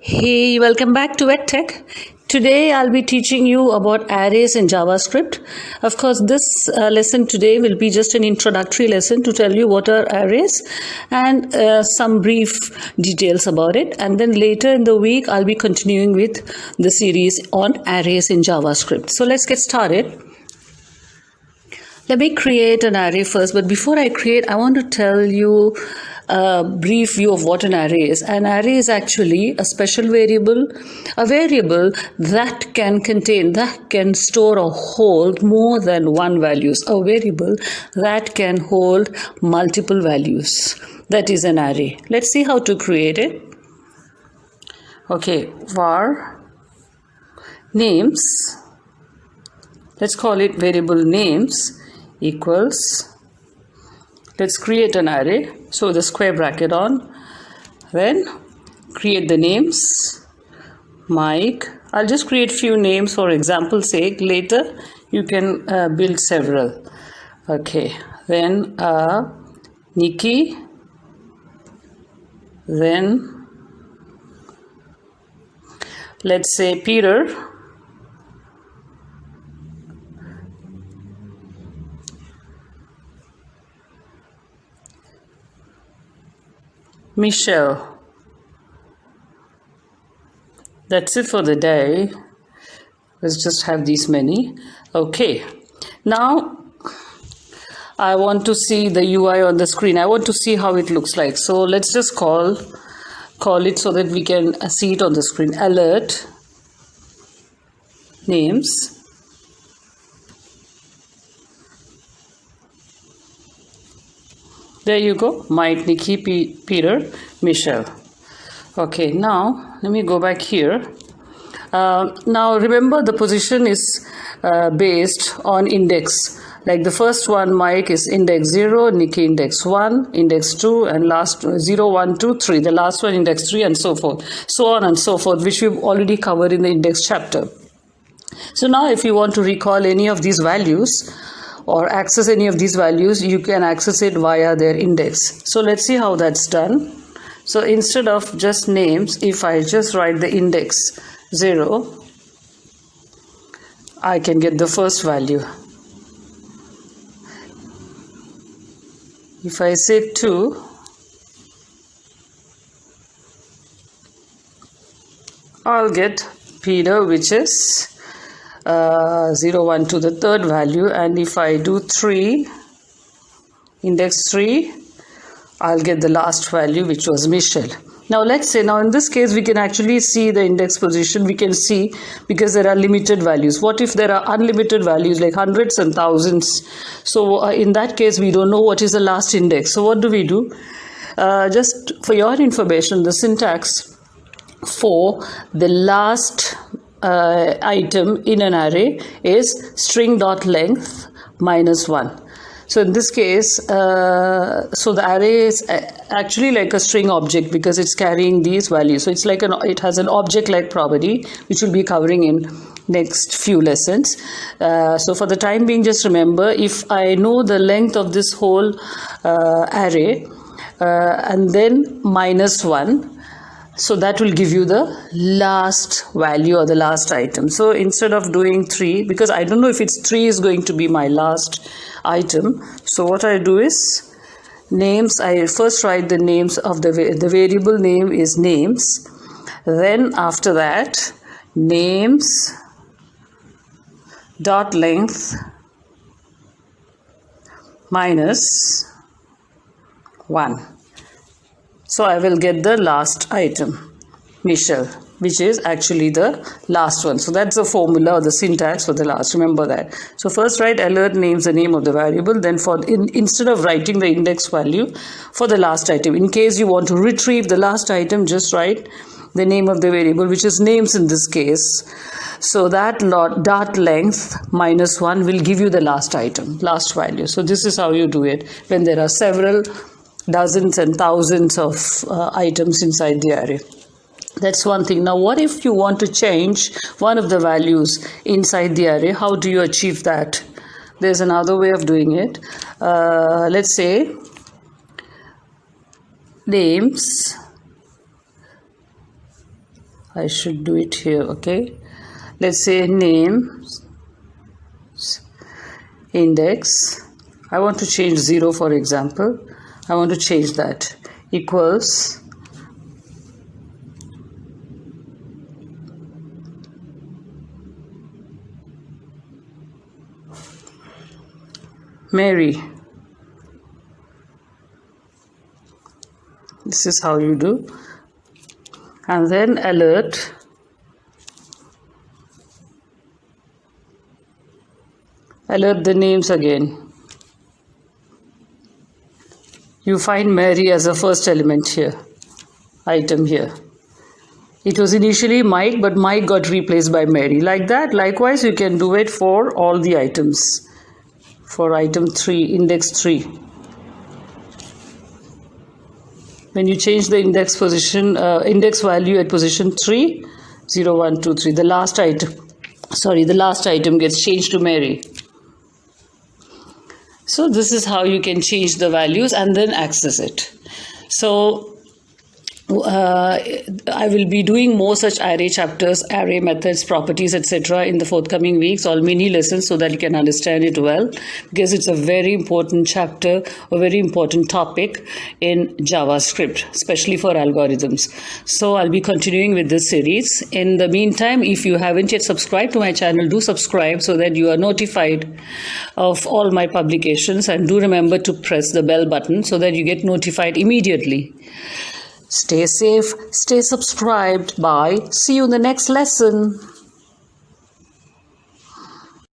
Hey, welcome back to EdTech. Today I'll be teaching you about arrays in JavaScript. Of course, this lesson today will be just an introductory lesson to tell you what are arrays and some brief details about it. And then later in the week, I'll be continuing with the series on arrays in JavaScript. So let's get started. Let me create an array first, but before I create, I want to tell you a brief view of what an array is. An array is actually a special variable, a variable that can contain, that can store or hold more than one values, a variable that can hold multiple values. That is an array. Let's see how to create it. Okay, var names, let's call it variable names equals, let's create an array. So the square bracket on, then create the names, Mike. I'll just create few names for example's sake. Later you can build several. Okay, then Nikki, then let's say Peter, Michelle. That's it for the day. Let's just have these many. Okay, now I want to see the UI on the screen. I want to see how it looks like. So let's just call it so that we can see it on the screen. Alert names. There you go, Mike, Nikki, Peter, Michelle. Okay, now let me go back here. Now remember, the position is based on index. Like the first one, Mike, is index 0, Nikki index 1, index 2, and last 0, 1, 2, 3. The last one index 3, and so forth. So on and so forth, which we've already covered in the index chapter. So now if you want to recall any of these values, or access any of these values, you can access it via their index. So let's see how that's done. So instead of just names, if I just write the index 0, I can get the first value. If I say 2, I'll get Peter, which is 0, 1 to the third value, and if I do 3, index 3, I'll get the last value, which was Michelle. Now let's say, now in this case we can actually see the index position. We can see, because there are limited values. What if there are unlimited values like hundreds and thousands? So in that case we don't know what is the last index. So what do? Just for your information, the syntax for the last item in an array is string.length minus 1. So in this case, so the array is actually like a string object because it's carrying these values. So it's like it has an object-like property, which we'll be covering in next few lessons. So for the time being, just remember, if I know the length of this whole array and then minus 1, so that will give you the last value or the last item. So instead of doing 3, because I don't know if it's 3 is going to be my last item, so what I do is names. I first write the names of the variable name is names. Then after that, names dot length minus 1. So I will get the last item, Michelle, which is actually the last one. So that's the formula or the syntax for the last. Remember that. So first write alert names, the name of the variable. Then instead of writing the index value for the last item, in case you want to retrieve the last item, just write the name of the variable, which is names in this case. So that dot length minus 1 will give you the last item, last value. So this is how you do it when there are several dozens and thousands of items inside the array. That's one thing. Now, what if you want to change one of the values inside the array? How do you achieve that? There's another way of doing it. Let's say names I should do it here. Okay, let's say name, index. I want to change 0, for example. I want to change that. Equals Mary. This is how you do. And then alert. Alert the names again. You find Mary as a first element here, item here. It was initially Mike, but Mike got replaced by Mary. Like that, likewise, you can do it for all the items. For item 3, index 3. When you change the index position, index value at position 3, 0, 1, 2, 3, the last item gets changed to Mary. So this is how you can change the values and then access it. So I will be doing more such array chapters, array methods, properties, etc. in the forthcoming weeks, all mini lessons, so that you can understand it well, because it's a very important chapter, a very important topic in JavaScript, especially for algorithms. So I'll be continuing with this series. In the meantime, if you haven't yet subscribed to my channel, do subscribe so that you are notified of all my publications, and do remember to press the bell button so that you get notified immediately. Stay safe, stay subscribed. Bye. See you in the next lesson.